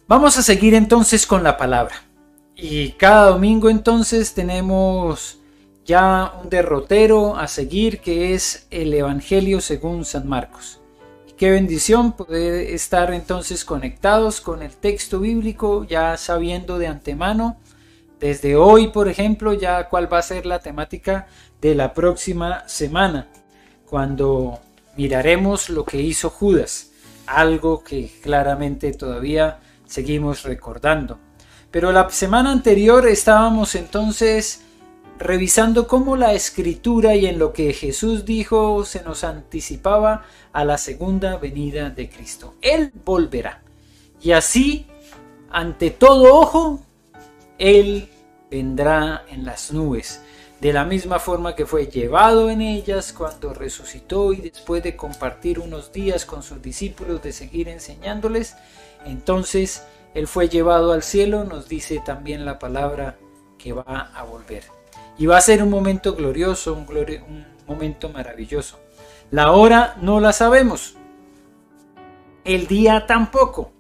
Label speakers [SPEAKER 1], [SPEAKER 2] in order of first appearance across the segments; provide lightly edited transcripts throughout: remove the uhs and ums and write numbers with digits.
[SPEAKER 1] Vamos a seguir entonces con la palabra. Y cada domingo entonces tenemos ya un derrotero a seguir, que es el Evangelio según San Marcos. Y qué bendición poder estar entonces conectados con el texto bíblico, ya sabiendo de antemano, desde hoy por ejemplo, ya cuál va a ser la temática de la próxima semana, cuando miraremos lo que hizo Judas, algo que claramente todavía seguimos recordando. Pero la semana anterior estábamos entonces revisando cómo la escritura y en lo que Jesús dijo se nos anticipaba a la segunda venida de Cristo. Él volverá. Y así, ante todo ojo, Él vendrá en las nubes. De la misma forma que fue llevado en ellas cuando resucitó y después de compartir unos días con sus discípulos, de seguir enseñándoles, entonces Él fue llevado al cielo, nos dice también la palabra que va a volver. Y va a ser un momento glorioso, un momento maravilloso. La hora no la sabemos, el día tampoco.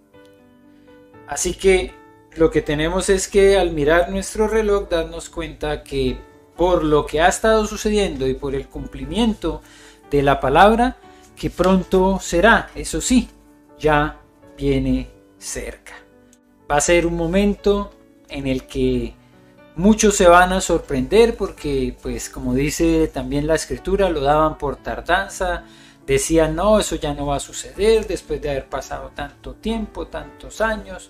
[SPEAKER 1] Así que lo que tenemos es que al mirar nuestro reloj darnos cuenta que por lo que ha estado sucediendo y por el cumplimiento de la palabra, que pronto será, eso sí, ya viene cerca. Va a ser un momento en el que muchos se van a sorprender porque, pues como dice también la escritura, lo daban por tardanza, decían no, eso ya no va a suceder después de haber pasado tanto tiempo, tantos años,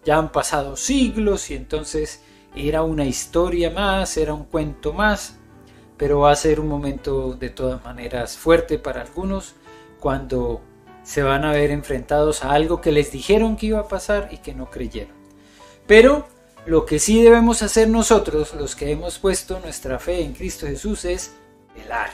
[SPEAKER 1] ya han pasado siglos y entonces era una historia más, era un cuento más, pero va a ser un momento de todas maneras fuerte para algunos cuando se van a ver enfrentados a algo que les dijeron que iba a pasar y que no creyeron. Pero lo que sí debemos hacer nosotros, los que hemos puesto nuestra fe en Cristo Jesús, es velar.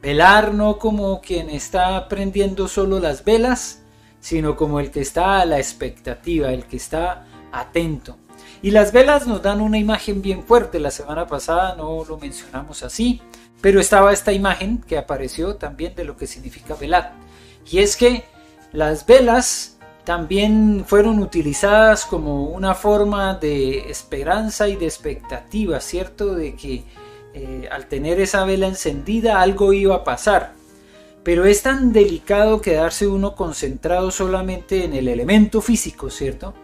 [SPEAKER 1] Velar no como quien está prendiendo solo las velas, sino como el que está a la expectativa, el que está atento. Y las velas nos dan una imagen bien fuerte. La semana pasada no lo mencionamos así, pero estaba esta imagen que apareció también de lo que significa velar. Y es que las velas también fueron utilizadas como una forma de esperanza y de expectativa, ¿cierto? De que al tener esa vela encendida algo iba a pasar. Pero es tan delicado quedarse uno concentrado solamente en el elemento físico, ¿cierto?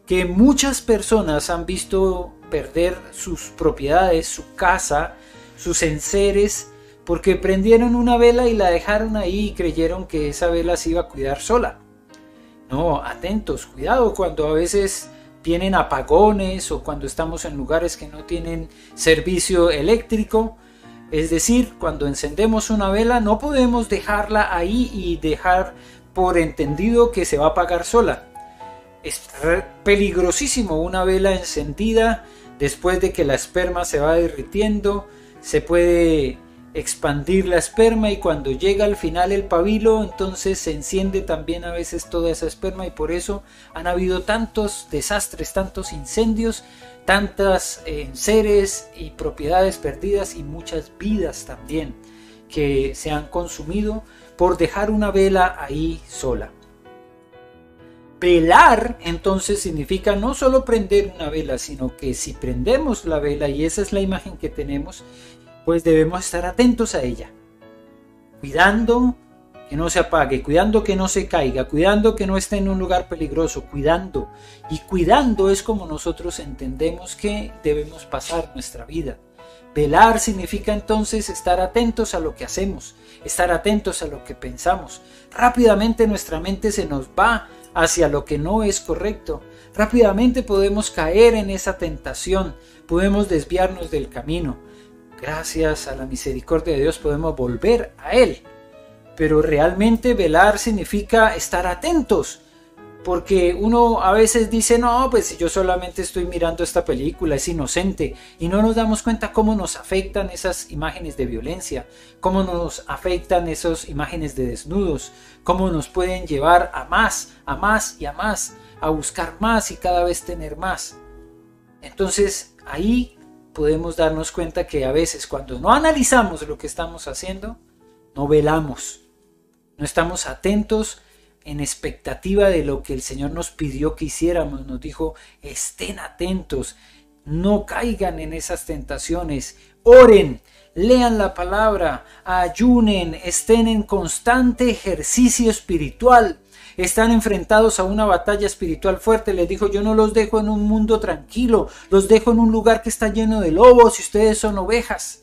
[SPEAKER 1] Que muchas personas han visto perder sus propiedades, su casa, sus enseres, porque prendieron una vela y la dejaron ahí y creyeron que esa vela se iba a cuidar sola. No, atentos, cuidado cuando a veces tienen apagones o cuando estamos en lugares que no tienen servicio eléctrico. Es decir, cuando encendemos una vela no podemos dejarla ahí y dejar por entendido que se va a apagar sola. Es peligrosísimo una vela encendida después de que la esperma se va derritiendo, se puede expandir la esperma y cuando llega al final el pabilo, entonces se enciende también a veces toda esa esperma y por eso han habido tantos desastres, tantos incendios, tantas enseres y propiedades perdidas y muchas vidas también que se han consumido por dejar una vela ahí sola. Velar entonces significa no solo prender una vela, sino que si prendemos la vela, y esa es la imagen que tenemos, pues debemos estar atentos a ella, cuidando que no se apague, cuidando que no se caiga, cuidando que no esté en un lugar peligroso, cuidando. Y cuidando es como nosotros entendemos que debemos pasar nuestra vida. Velar significa entonces estar atentos a lo que hacemos, estar atentos a lo que pensamos. Rápidamente nuestra mente se nos va hacia lo que no es correcto. Rápidamente podemos caer en esa tentación, podemos desviarnos del camino. Gracias a la misericordia de Dios podemos volver a Él. Pero realmente velar significa estar atentos. Porque uno a veces dice, no, pues si yo solamente estoy mirando esta película, es inocente. Y no nos damos cuenta cómo nos afectan esas imágenes de violencia, cómo nos afectan esas imágenes de desnudos, cómo nos pueden llevar a más y a más, a buscar más y cada vez tener más. Entonces ahí podemos darnos cuenta que a veces cuando no analizamos lo que estamos haciendo, no velamos, no estamos atentos en expectativa de lo que el Señor nos pidió que hiciéramos. Nos dijo, estén atentos, no caigan en esas tentaciones, oren, lean la palabra, ayunen, estén en constante ejercicio espiritual. Están enfrentados a una batalla espiritual fuerte. Les dijo, yo no los dejo en un mundo tranquilo, los dejo en un lugar que está lleno de lobos y ustedes son ovejas.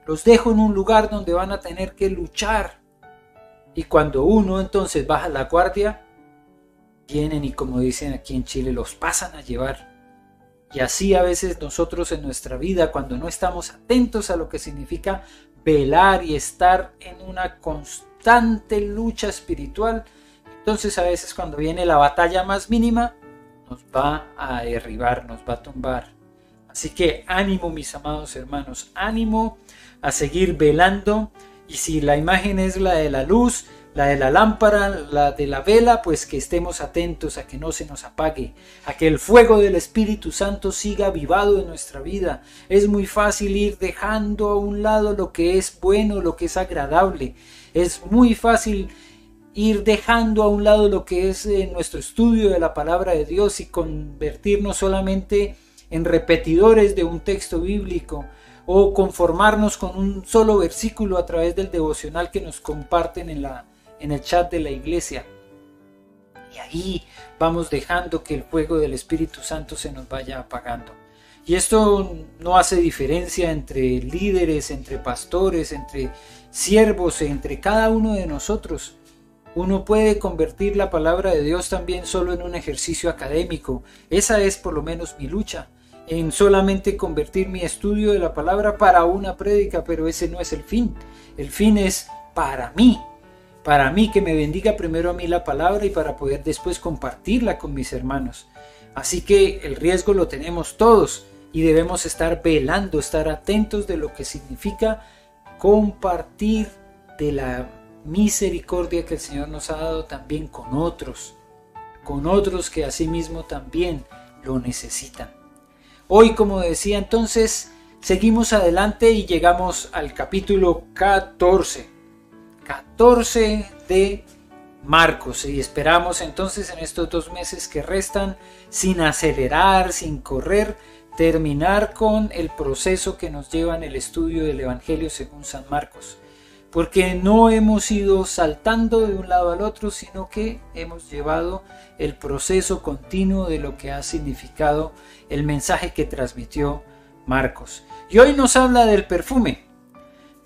[SPEAKER 1] Los dejo en un lugar donde van a tener que luchar. Y cuando uno entonces baja la guardia, vienen y, como dicen aquí en Chile, los pasan a llevar. Y así a veces nosotros en nuestra vida, cuando no estamos atentos a lo que significa velar y estar en una constante lucha espiritual, entonces a veces cuando viene la batalla más mínima, nos va a derribar, nos va a tumbar. Así que ánimo, mis amados hermanos, ánimo a seguir velando. Y si la imagen es la de la luz, la de la lámpara, la de la vela, pues que estemos atentos a que no se nos apague, a que el fuego del Espíritu Santo siga avivado en nuestra vida. Es muy fácil ir dejando a un lado lo que es bueno, lo que es agradable. Es muy fácil ir dejando a un lado lo que es nuestro estudio de la palabra de Dios y convertirnos solamente en repetidores de un texto bíblico, o conformarnos con un solo versículo a través del devocional que nos comparten en el chat de la iglesia. Y ahí vamos dejando que el fuego del Espíritu Santo se nos vaya apagando. Y esto no hace diferencia entre líderes, entre pastores, entre siervos, entre cada uno de nosotros. Uno puede convertir la palabra de Dios también solo en un ejercicio académico. Esa es por lo menos mi lucha, en solamente convertir mi estudio de la palabra para una prédica, pero ese no es el fin. El fin es para mí que me bendiga primero a mí la palabra y para poder después compartirla con mis hermanos. Así que el riesgo lo tenemos todos y debemos estar velando, estar atentos de lo que significa compartir de la misericordia que el Señor nos ha dado también con otros que asimismo también lo necesitan. Hoy, como decía, entonces seguimos adelante y llegamos al capítulo 14 de Marcos, y esperamos entonces en estos 2 meses que restan, sin acelerar, sin correr, terminar con el proceso que nos lleva en el estudio del Evangelio según San Marcos, porque no hemos ido saltando de un lado al otro, sino que hemos llevado el proceso continuo de lo que ha significado el mensaje que transmitió Marcos. Y hoy nos habla del perfume,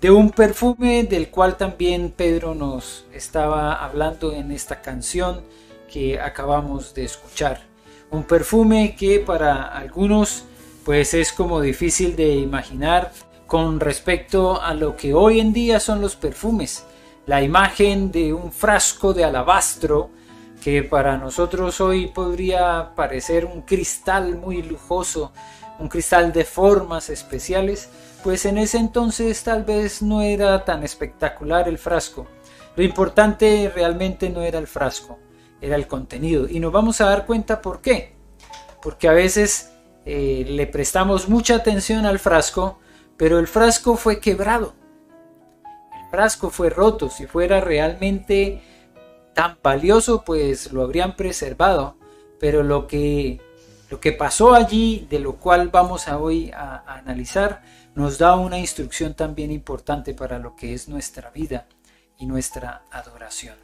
[SPEAKER 1] de un perfume del cual también Pedro nos estaba hablando en esta canción que acabamos de escuchar. Un perfume que para algunos pues es como difícil de imaginar con respecto a lo que hoy en día son los perfumes. La imagen de un frasco de alabastro que para nosotros hoy podría parecer un cristal muy lujoso, un cristal de formas especiales, pues en ese entonces tal vez no era tan espectacular el frasco. Lo importante realmente no era el frasco, era el contenido. Y nos vamos a dar cuenta por qué. Porque a veces le prestamos mucha atención al frasco, pero el frasco fue quebrado. El frasco fue roto. Si fuera realmente tan valioso, pues lo habrían preservado. Pero lo que pasó allí, de lo cual vamos hoy a analizar, nos da una instrucción también importante para lo que es nuestra vida y nuestra adoración.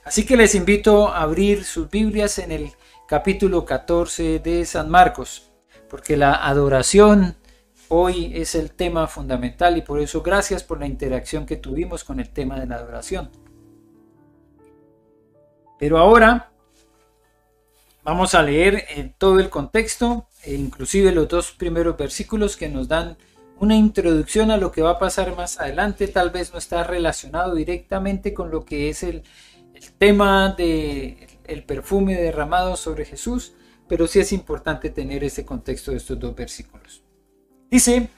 [SPEAKER 1] Así que les invito a abrir sus Biblias en el capítulo 14 de San Marcos, porque la adoración hoy es el tema fundamental, y por eso gracias por la interacción que tuvimos con el tema de la adoración. Pero ahora vamos a leer todo el contexto, inclusive los 2 primeros versículos que nos dan una introducción a lo que va a pasar más adelante. Tal vez no está relacionado directamente con lo que es el tema del perfume derramado sobre Jesús, pero sí es importante tener ese contexto de estos 2 versículos. Dice: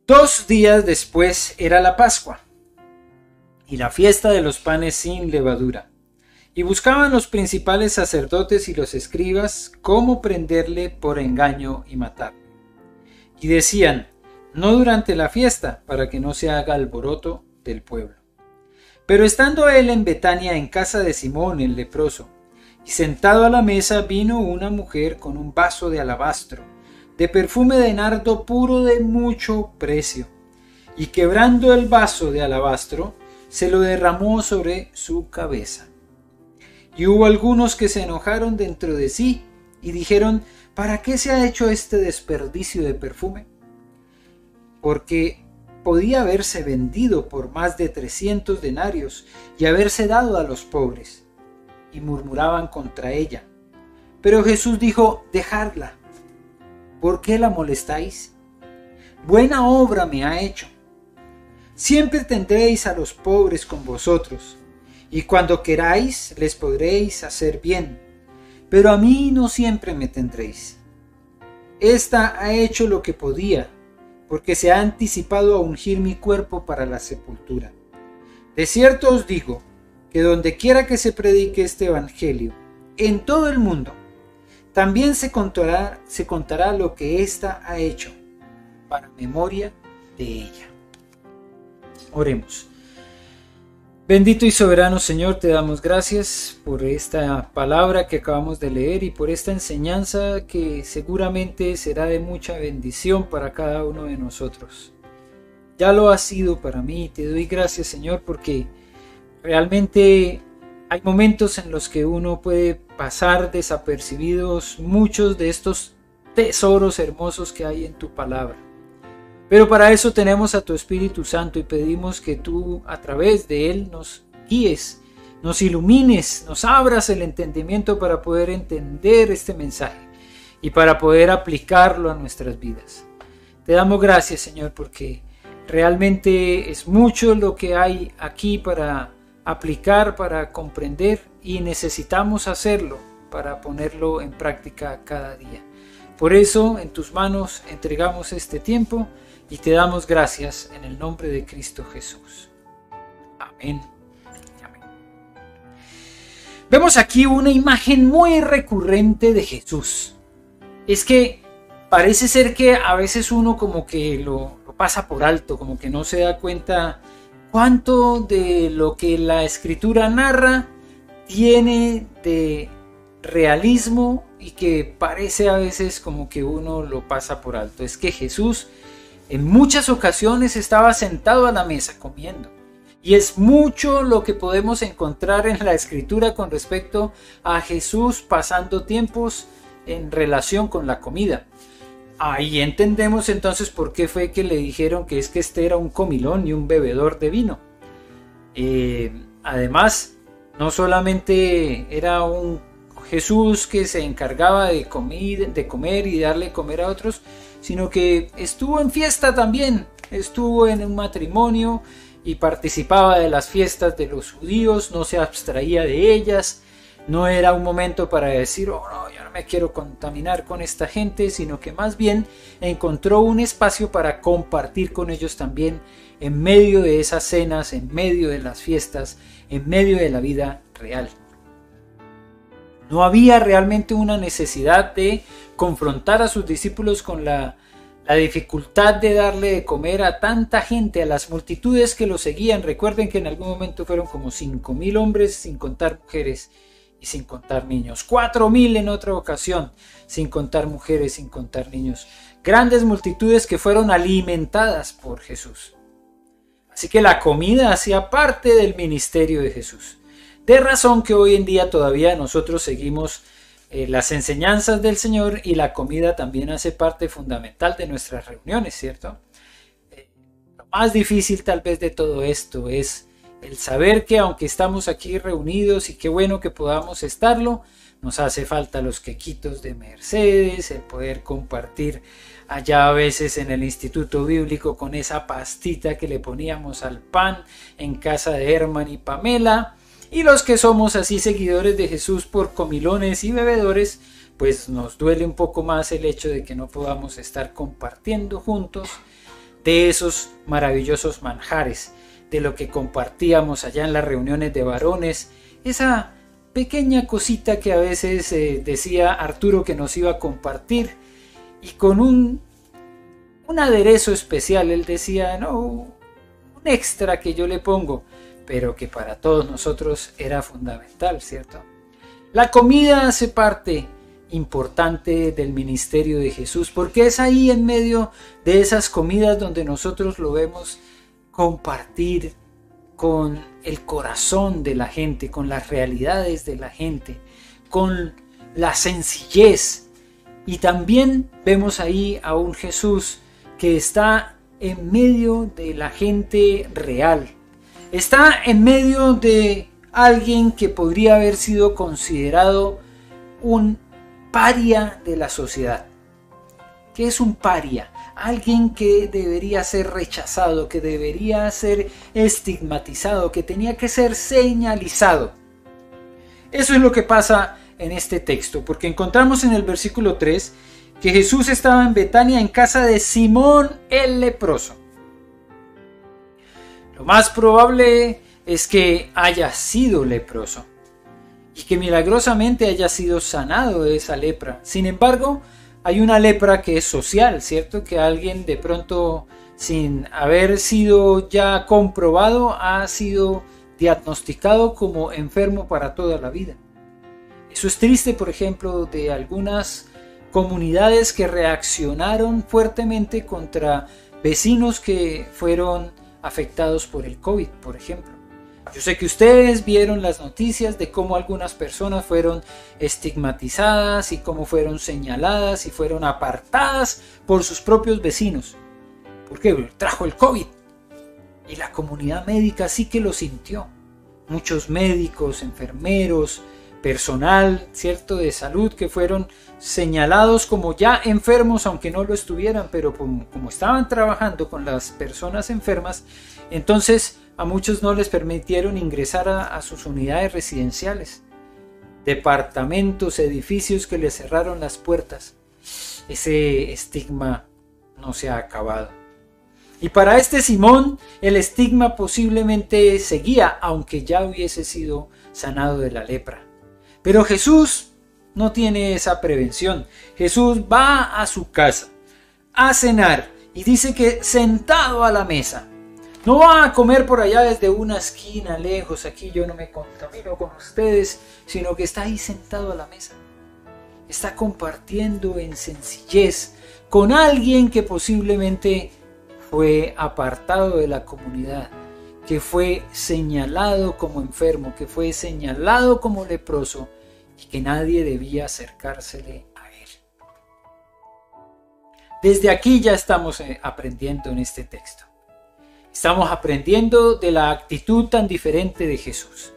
[SPEAKER 1] 2 días después era la Pascua y la fiesta de los panes sin levadura. Y buscaban los principales sacerdotes y los escribas cómo prenderle por engaño y matarle. Y decían: no durante la fiesta, para que no se haga alboroto del pueblo. Pero estando él en Betania en casa de Simón el leproso, y sentado a la mesa vino una mujer con un vaso de alabastro, de perfume de nardo puro de mucho precio, y quebrando el vaso de alabastro, se lo derramó sobre su cabeza. Y hubo algunos que se enojaron dentro de sí, y dijeron: ¿para qué se ha hecho este desperdicio de perfume? Porque podía haberse vendido por más de 300 denarios y haberse dado a los pobres. Y murmuraban contra ella. Pero Jesús dijo: dejadla. ¿Por qué la molestáis? Buena obra me ha hecho. Siempre tendréis a los pobres con vosotros, y cuando queráis les podréis hacer bien, pero a mí no siempre me tendréis. Esta ha hecho lo que podía, porque se ha anticipado a ungir mi cuerpo para la sepultura. De cierto os digo, que donde quiera que se predique este evangelio, en todo el mundo, también se contará lo que ésta ha hecho, para memoria de ella. Oremos. Bendito y soberano Señor, te damos gracias por esta palabra que acabamos de leer y por esta enseñanza que seguramente será de mucha bendición para cada uno de nosotros. Ya lo ha sido para mí. Te doy gracias, Señor, porque realmente hay momentos en los que uno puede pasar desapercibidos muchos de estos tesoros hermosos que hay en tu palabra. Pero para eso tenemos a tu Espíritu Santo y pedimos que tú a través de él nos guíes, nos ilumines, nos abras el entendimiento para poder entender este mensaje y para poder aplicarlo a nuestras vidas. Te damos gracias, Señor, porque realmente es mucho lo que hay aquí para aplicar, para comprender, y necesitamos hacerlo para ponerlo en práctica cada día. Por eso en tus manos entregamos este tiempo y te damos gracias en el nombre de Cristo Jesús. Amén. Amén. Vemos aquí una imagen muy recurrente de Jesús. Es que parece ser que a veces uno como que lo pasa por alto, como que no se da cuenta cuánto de lo que la Escritura narra tiene de realismo y que parece a veces como que uno lo pasa por alto. Es que Jesús en muchas ocasiones estaba sentado a la mesa comiendo. Y es mucho lo que podemos encontrar en la Escritura con respecto a Jesús pasando tiempos en relación con la comida. Ahí entendemos entonces por qué fue que le dijeron que es que este era un comilón y un bebedor de vino. Además, no solamente era un Jesús que se encargaba de comer y darle de comer a otros, sino que estuvo en fiesta también, estuvo en un matrimonio y participaba de las fiestas de los judíos, no se abstraía de ellas. No era un momento para decir: oh no, yo no me quiero contaminar con esta gente, sino que más bien encontró un espacio para compartir con ellos también en medio de esas cenas, en medio de las fiestas, en medio de la vida real. No había realmente una necesidad de confrontar a sus discípulos con la dificultad de darle de comer a tanta gente, a las multitudes que lo seguían. Recuerden que en algún momento fueron como 5,000 hombres, sin contar mujeres y sin contar niños. 4,000 en otra ocasión, sin contar mujeres, sin contar niños. Grandes multitudes que fueron alimentadas por Jesús. Así que la comida hacía parte del ministerio de Jesús. De razón que hoy en día todavía nosotros seguimos las enseñanzas del Señor, y la comida también hace parte fundamental de nuestras reuniones, ¿cierto? Lo más difícil tal vez de todo esto es el saber que aunque estamos aquí reunidos, y qué bueno que podamos estarlo, nos hace falta los quequitos de Mercedes, el poder compartir allá a veces en el Instituto Bíblico con esa pastita que le poníamos al pan en casa de Herman y Pamela. Y los que somos así seguidores de Jesús por comilones y bebedores, pues nos duele un poco más el hecho de que no podamos estar compartiendo juntos de esos maravillosos manjares, de lo que compartíamos allá en las reuniones de varones, esa pequeña cosita que a veces decía Arturo que nos iba a compartir, y con un aderezo especial. Él decía: no, un extra que yo le pongo. pero que para todos nosotros era fundamental, ¿cierto? La comida hace parte importante del ministerio de Jesús, porque es ahí en medio de esas comidas donde nosotros lo vemos compartir con el corazón de la gente, con las realidades de la gente, con la sencillez. Y también vemos ahí a un Jesús que está en medio de la gente real. Está en medio de alguien que podría haber sido considerado un paria de la sociedad. ¿Qué es un paria? Alguien que debería ser rechazado, que debería ser estigmatizado, que tenía que ser señalizado. Eso es lo que pasa en este texto, porque encontramos en el versículo 3 que Jesús estaba en Betania en casa de Simón el leproso. Lo más probable es que haya sido leproso y que milagrosamente haya sido sanado de esa lepra. Sin embargo, hay una lepra que es social, ¿cierto? Que alguien de pronto, sin haber sido ya comprobado, ha sido diagnosticado como enfermo para toda la vida. Eso es triste, por ejemplo, de algunas comunidades que reaccionaron fuertemente contra vecinos que fueron afectados por el COVID, por ejemplo. Yo sé que ustedes vieron las noticias de cómo algunas personas fueron estigmatizadas y cómo fueron señaladas y fueron apartadas por sus propios vecinos. Porque trajo el COVID. Y la comunidad médica sí que lo sintió. Muchos médicos, enfermeros, personal, ¿cierto?, de salud que fueron señalados como ya enfermos, aunque no lo estuvieran, pero como estaban trabajando con las personas enfermas, entonces a muchos no les permitieron ingresar a sus unidades residenciales, departamentos, edificios que les cerraron las puertas. Ese estigma no se ha acabado. Y para este Simón el estigma posiblemente seguía, aunque ya hubiese sido sanado de la lepra. Pero Jesús no tiene esa prevención. Jesús va a su casa a cenar y dice que sentado a la mesa. No va a comer por allá desde una esquina lejos, aquí yo no me contamino con ustedes, sino que está ahí sentado a la mesa. Está compartiendo en sencillez con alguien que posiblemente fue apartado de la comunidad, que fue señalado como enfermo, que fue señalado como leproso y que nadie debía acercársele a él. Desde aquí ya estamos aprendiendo en este texto. Estamos aprendiendo de la actitud tan diferente de Jesús.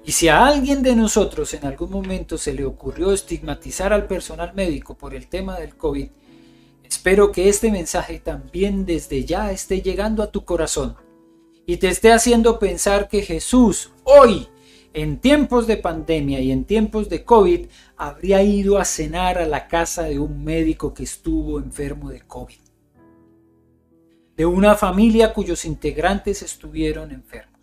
[SPEAKER 1] Y si a alguien de nosotros en algún momento se le ocurrió estigmatizar al personal médico por el tema del COVID, espero que este mensaje también desde ya esté llegando a tu corazón y te esté haciendo pensar que Jesús hoy, en tiempos de pandemia y en tiempos de COVID, habría ido a cenar a la casa de un médico que estuvo enfermo de COVID, de una familia cuyos integrantes estuvieron enfermos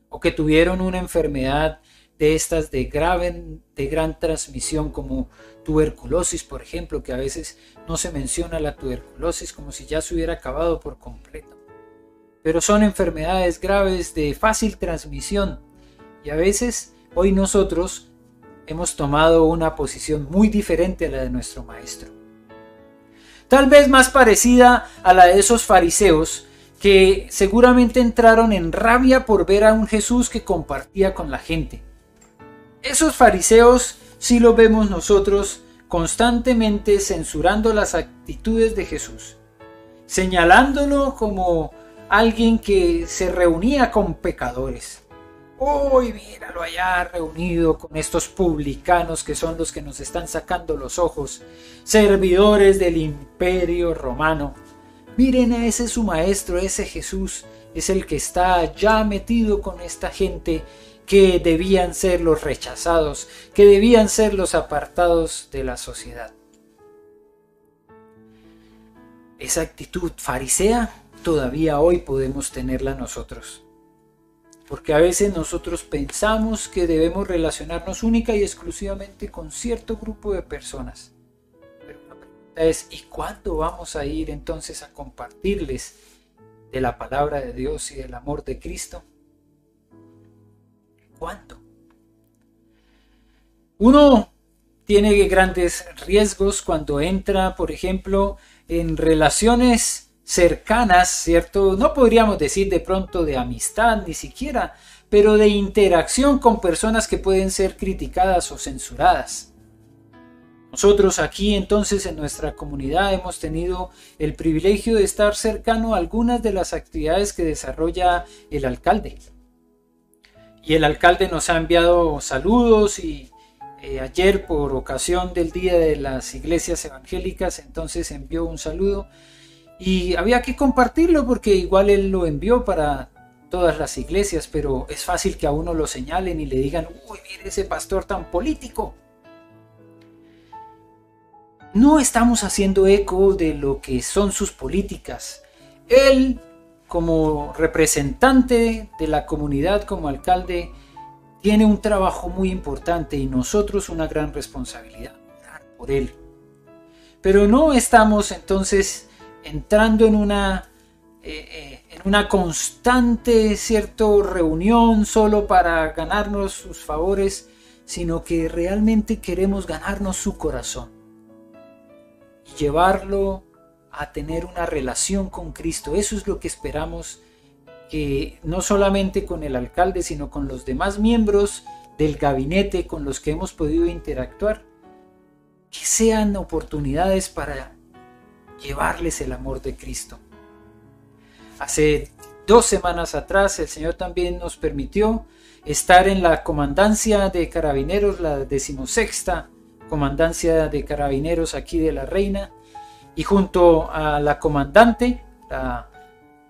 [SPEAKER 1] o que tuvieron una enfermedad de estas de gran transmisión, como tuberculosis, por ejemplo, que a veces no se menciona la tuberculosis como si ya se hubiera acabado por completo. Pero son enfermedades graves de fácil transmisión y a veces hoy nosotros hemos tomado una posición muy diferente a la de nuestro maestro. Tal vez más parecida a la de esos fariseos que seguramente entraron en rabia por ver a un Jesús que compartía con la gente. Esos fariseos sí lo vemos nosotros constantemente censurando las actitudes de Jesús, señalándolo como alguien que se reunía con pecadores. Uy, míralo allá reunido con estos publicanos que son los que nos están sacando los ojos, servidores del imperio romano. Miren a ese su maestro, ese Jesús, es el que está ya metido con esta gente que debían ser los rechazados, que debían ser los apartados de la sociedad. Esa actitud farisea todavía hoy podemos tenerla nosotros. Porque a veces nosotros pensamos que debemos relacionarnos única y exclusivamente con cierto grupo de personas. Pero la pregunta es, ¿y cuándo vamos a ir entonces a compartirles de la palabra de Dios y del amor de Cristo? cuándo? Uno tiene grandes riesgos cuando entra, por ejemplo, en relaciones cercanas, ¿cierto? No podríamos decir de pronto de amistad ni siquiera, pero de interacción con personas que pueden ser criticadas o censuradas. Nosotros aquí entonces en nuestra comunidad hemos tenido el privilegio de estar cercano a algunas de las actividades que desarrolla el alcalde. Y el alcalde nos ha enviado saludos y ayer por ocasión del Día de las Iglesias Evangélicas entonces envió un saludo y había que compartirlo porque igual él lo envió para todas las iglesias, pero es fácil que a uno lo señalen y le digan, uy, mire ese pastor tan político. No estamos haciendo eco de lo que son sus políticas. Él, como representante de la comunidad, como alcalde, tiene un trabajo muy importante y nosotros una gran responsabilidad, orar por él. Pero no estamos entonces entrando en una constante reunión solo para ganarnos sus favores, sino que realmente queremos ganarnos su corazón y llevarlo a tener una relación con Cristo. Eso es lo que esperamos, que no solamente con el alcalde, sino con los demás miembros del gabinete con los que hemos podido interactuar, que sean oportunidades para llevarles el amor de Cristo. Hace 2 semanas atrás el Señor también nos permitió estar en la comandancia de carabineros, la 16ª comandancia de carabineros aquí de La Reina, y junto a la comandante, la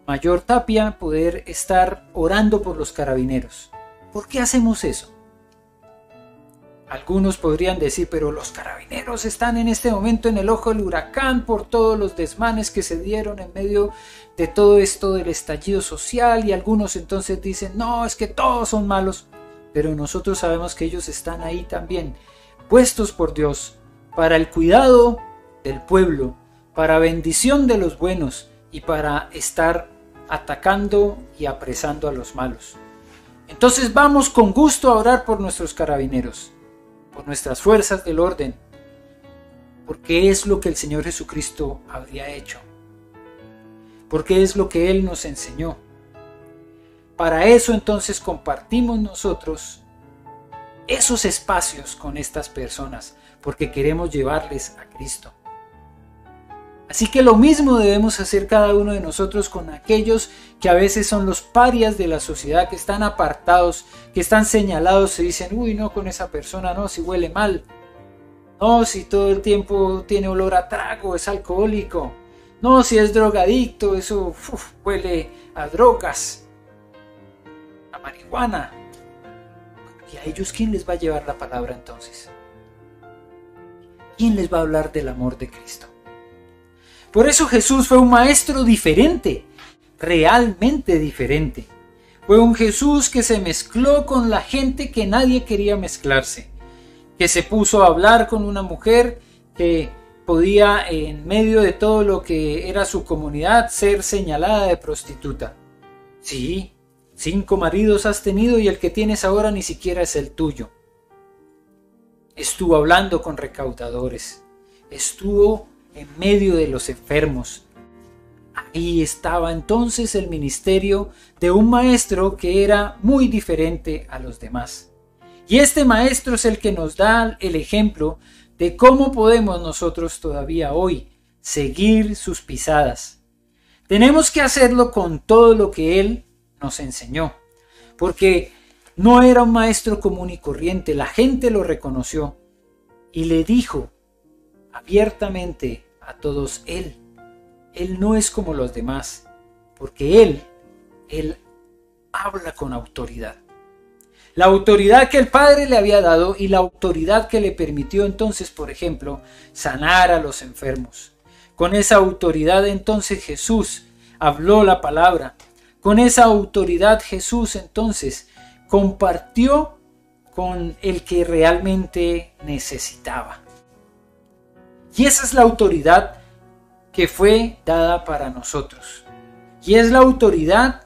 [SPEAKER 1] Mayor Tapia, poder estar orando por los carabineros. ¿Por qué hacemos eso? Algunos podrían decir, pero los carabineros están en este momento en el ojo del huracán por todos los desmanes que se dieron en medio de todo esto del estallido social, y algunos entonces dicen, no, es que todos son malos, pero nosotros sabemos que ellos están ahí también, puestos por Dios, para el cuidado del pueblo, para bendición de los buenos y para estar atacando y apresando a los malos. Entonces vamos con gusto a orar por nuestros carabineros, por nuestras fuerzas del orden, porque es lo que el Señor Jesucristo habría hecho, porque es lo que Él nos enseñó. Para eso entonces compartimos nosotros esos espacios con estas personas, porque queremos llevarles a Cristo. Así que lo mismo debemos hacer cada uno de nosotros con aquellos que a veces son los parias de la sociedad, que están apartados, que están señalados, se dicen, uy, no, con esa persona no, si huele mal, no, si todo el tiempo tiene olor a trago, es alcohólico, no, si es drogadicto, eso huele a drogas, a marihuana. ¿Y a ellos quién les va a llevar la palabra entonces? ¿Quién les va a hablar del amor de Cristo? Por eso Jesús fue un maestro diferente, realmente diferente. Fue un Jesús que se mezcló con la gente que nadie quería mezclarse, que se puso a hablar con una mujer que podía, en medio de todo lo que era su comunidad, ser señalada de prostituta. Sí, 5 maridos has tenido y el que tienes ahora ni siquiera es el tuyo. Estuvo hablando con recaudadores, estuvo en medio de los enfermos. Ahí estaba entonces el ministerio de un maestro que era muy diferente a los demás. Y este maestro es el que nos da el ejemplo de cómo podemos nosotros todavía hoy seguir sus pisadas. Tenemos que hacerlo con todo lo que él nos enseñó, porque no era un maestro común y corriente. La gente lo reconoció y le dijo abiertamente a todos, él no es como los demás, porque él habla con autoridad. La autoridad que el Padre le había dado y la autoridad que le permitió entonces, por ejemplo, sanar a los enfermos. Con esa autoridad entonces Jesús habló la palabra. Con esa autoridad Jesús entonces compartió con el que realmente necesitaba. Y esa es la autoridad que fue dada para nosotros. Y es la autoridad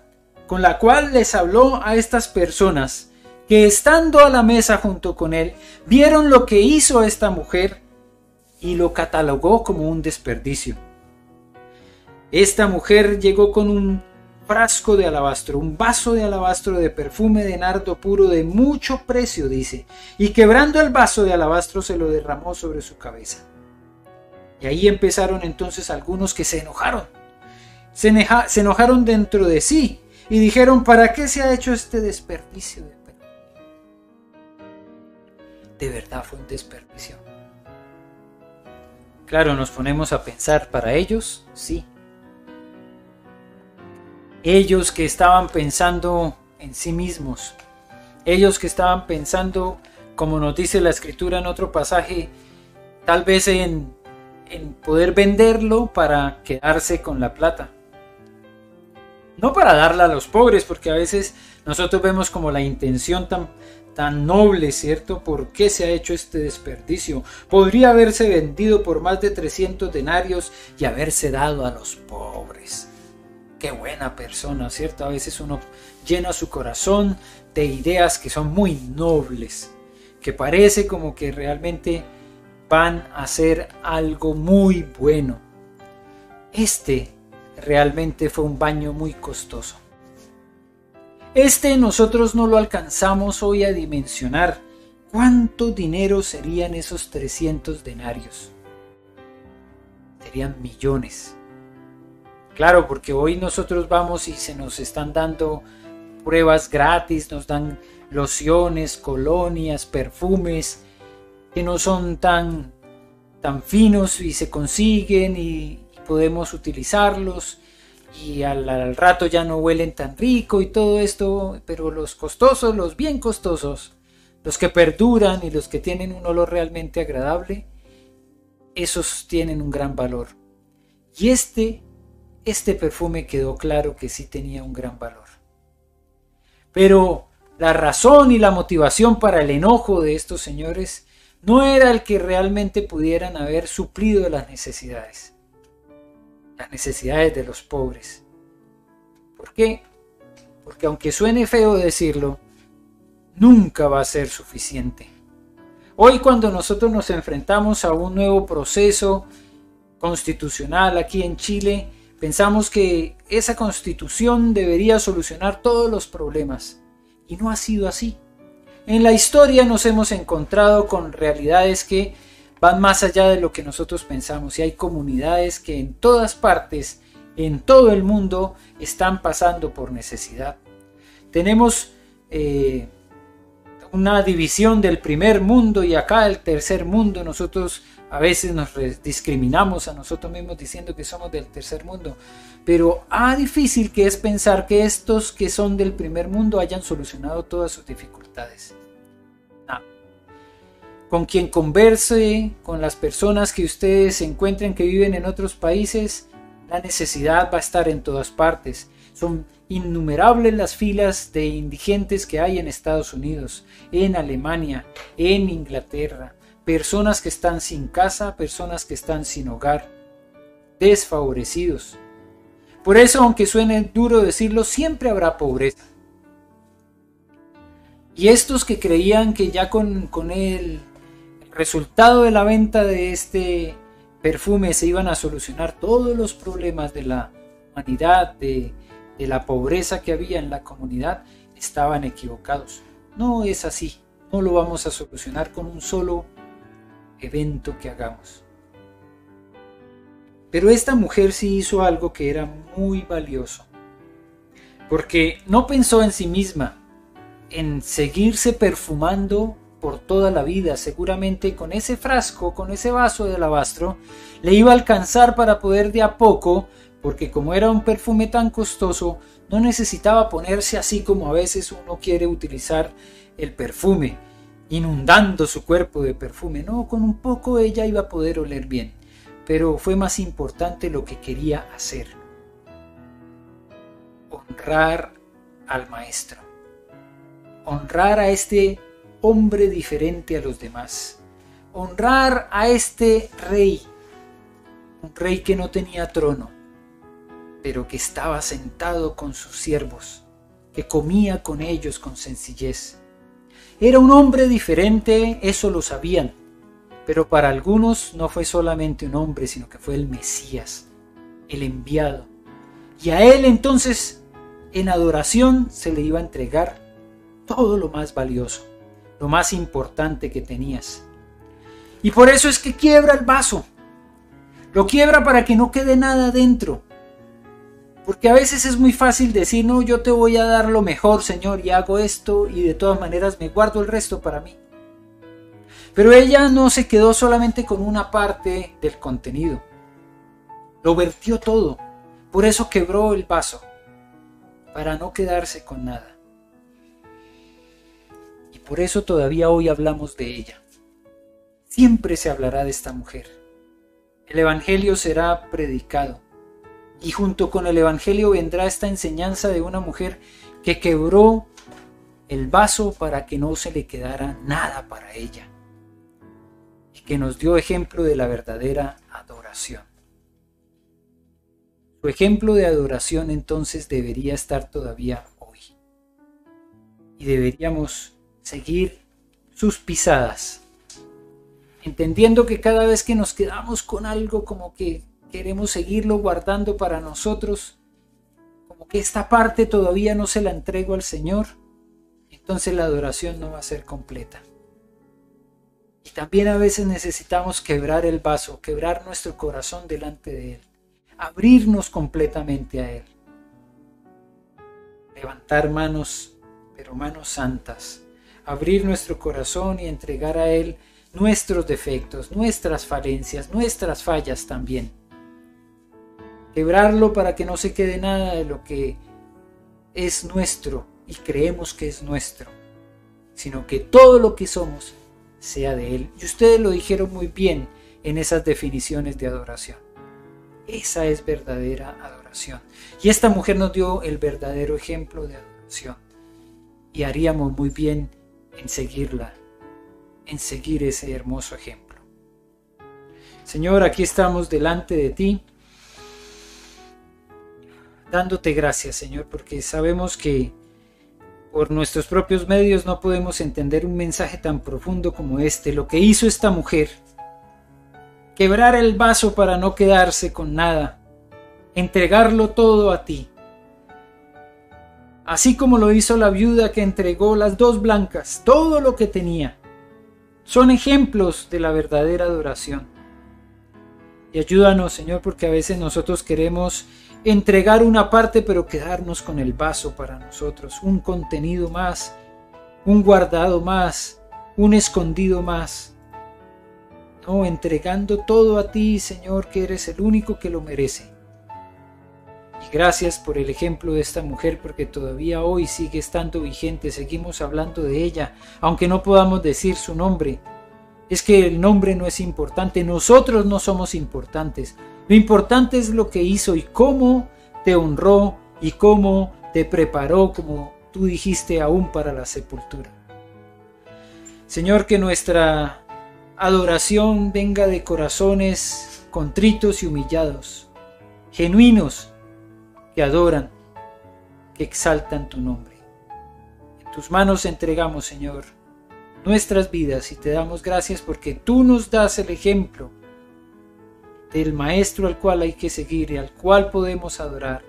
[SPEAKER 1] con la cual les habló a estas personas que estando a la mesa junto con él, vieron lo que hizo esta mujer y lo catalogó como un desperdicio. Esta mujer llegó con un frasco de alabastro, un vaso de alabastro de perfume de nardo puro de mucho precio, dice, y quebrando el vaso de alabastro se lo derramó sobre su cabeza. Y ahí empezaron entonces algunos que se enojaron. Se enojaron dentro de sí y dijeron: ¿para qué se ha hecho este desperdicio de perfume? De verdad fue un desperdicio. Claro, nos ponemos a pensar, para ellos, sí. Ellos que estaban pensando en sí mismos, ellos que estaban pensando, como nos dice la escritura en otro pasaje, tal vez en poder venderlo para quedarse con la plata. No para darla a los pobres, porque a veces nosotros vemos como la intención tan noble, ¿cierto? ¿Por qué se ha hecho este desperdicio? Podría haberse vendido por más de 300 denarios y haberse dado a los pobres. Qué buena persona, ¿cierto? A veces uno llena su corazón de ideas que son muy nobles, que parece como que realmente van a hacer algo muy bueno. Este realmente fue un baño muy costoso. Nosotros no lo alcanzamos hoy a dimensionar. ¿Cuánto dinero serían esos 300 denarios? Serían millones. Claro, porque hoy nosotros vamos y se nos están dando pruebas gratis, nos dan lociones, colonias, perfumes que no son tan finos y se consiguen y podemos utilizarlos y al rato ya no huelen tan rico y todo esto, pero los costosos, los bien costosos, los que perduran y los que tienen un olor realmente agradable, esos tienen un gran valor. Y este perfume quedó claro que sí tenía un gran valor. Pero la razón y la motivación para el enojo de estos señores no era el que realmente pudieran haber suplido las necesidades de los pobres. ¿Por qué? Porque aunque suene feo decirlo, nunca va a ser suficiente. Hoy, cuando nosotros nos enfrentamos a un nuevo proceso constitucional aquí en Chile, pensamos que esa constitución debería solucionar todos los problemas, y no ha sido así. En la historia nos hemos encontrado con realidades que van más allá de lo que nosotros pensamos, y hay comunidades que en todas partes, en todo el mundo, están pasando por necesidad. Tenemos una división del primer mundo y acá el tercer mundo. Nosotros a veces nos discriminamos a nosotros mismos diciendo que somos del tercer mundo, pero difícil que es pensar que estos que son del primer mundo hayan solucionado todas sus dificultades. No. Con quien converse, con las personas que ustedes encuentren que viven en otros países, la necesidad va a estar en todas partes. Son innumerables las filas de indigentes que hay en Estados Unidos, en Alemania, en Inglaterra. Personas que están sin casa, personas que están sin hogar, desfavorecidos. Por eso, aunque suene duro decirlo, siempre habrá pobreza. Y estos que creían que ya con el resultado de la venta de este perfume se iban a solucionar todos los problemas de la humanidad, de la pobreza que había en la comunidad, estaban equivocados. No es así. No lo vamos a solucionar con un solo evento que hagamos. Pero esta mujer sí hizo algo que era muy valioso, porque no pensó en sí misma, en seguirse perfumando por toda la vida. Seguramente con ese frasco, con ese vaso de alabastro, le iba a alcanzar para poder de a poco, porque como era un perfume tan costoso, no necesitaba ponerse así como a veces uno quiere utilizar el perfume, inundando su cuerpo de perfume. No, con un poco ella iba a poder oler bien, pero fue más importante lo que quería hacer: honrar al maestro, honrar a este hombre diferente a los demás, honrar a este rey, un rey que no tenía trono, pero que estaba sentado con sus siervos, que comía con ellos con sencillez, Era un hombre diferente, eso lo sabían. Pero para algunos no fue solamente un hombre, sino que fue el Mesías, el enviado. Y a él entonces, en adoración, se le iba a entregar todo lo más valioso, lo más importante que tenías. Y por eso es que quiebra el vaso. Lo quiebra para que no quede nada dentro. Porque a veces es muy fácil decir, no, yo te voy a dar lo mejor, Señor, y hago esto, y de todas maneras me guardo el resto para mí. Pero ella no se quedó solamente con una parte del contenido. Lo vertió todo. Por eso quebró el vaso, para no quedarse con nada. Y por eso todavía hoy hablamos de ella. Siempre se hablará de esta mujer. El Evangelio será predicado. Y junto con el Evangelio vendrá esta enseñanza de una mujer que quebró el vaso para que no se le quedara nada para ella. Y que nos dio ejemplo de la verdadera adoración. Su ejemplo de adoración entonces debería estar todavía hoy. Y deberíamos seguir sus pisadas. Entendiendo que cada vez que nos quedamos con algo como que queremos seguirlo guardando para nosotros, como que esta parte todavía no se la entrego al Señor, entonces la adoración no va a ser completa. Y también a veces necesitamos quebrar el vaso, quebrar nuestro corazón delante de Él, abrirnos completamente a Él, levantar manos, pero manos santas, abrir nuestro corazón y entregar a Él nuestros defectos, nuestras falencias, nuestras fallas también. Quebrarlo para que no se quede nada de lo que es nuestro y creemos que es nuestro, sino que todo lo que somos sea de Él. Y ustedes lo dijeron muy bien en esas definiciones de adoración. Esa es verdadera adoración. Y esta mujer nos dio el verdadero ejemplo de adoración. Y haríamos muy bien en seguirla, en seguir ese hermoso ejemplo. Señor, aquí estamos delante de ti, dándote gracias, Señor, porque sabemos que por nuestros propios medios no podemos entender un mensaje tan profundo como este, lo que hizo esta mujer. Quebrar el vaso para no quedarse con nada, entregarlo todo a ti. Así como lo hizo la viuda que entregó las 2 blancas, todo lo que tenía. Son ejemplos de la verdadera adoración. Y ayúdanos, Señor, porque a veces nosotros queremos entregar una parte, pero quedarnos con el vaso para nosotros, un contenido más, un guardado más, un escondido más. No, entregando todo a ti, Señor, que eres el único que lo merece. Y gracias por el ejemplo de esta mujer, porque todavía hoy sigue estando vigente, seguimos hablando de ella, aunque no podamos decir su nombre. Es que el nombre no es importante, nosotros no somos importantes. Lo importante es lo que hizo y cómo te honró y cómo te preparó, como tú dijiste, aún para la sepultura. Señor, que nuestra adoración venga de corazones contritos y humillados, genuinos, que adoran, que exaltan tu nombre. En tus manos entregamos, Señor, nuestras vidas y te damos gracias porque tú nos das el ejemplo del Maestro al cual hay que seguir y al cual podemos adorar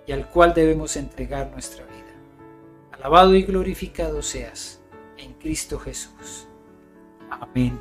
[SPEAKER 1] y al cual debemos entregar nuestra vida. Alabado y glorificado seas en Cristo Jesús. Amén.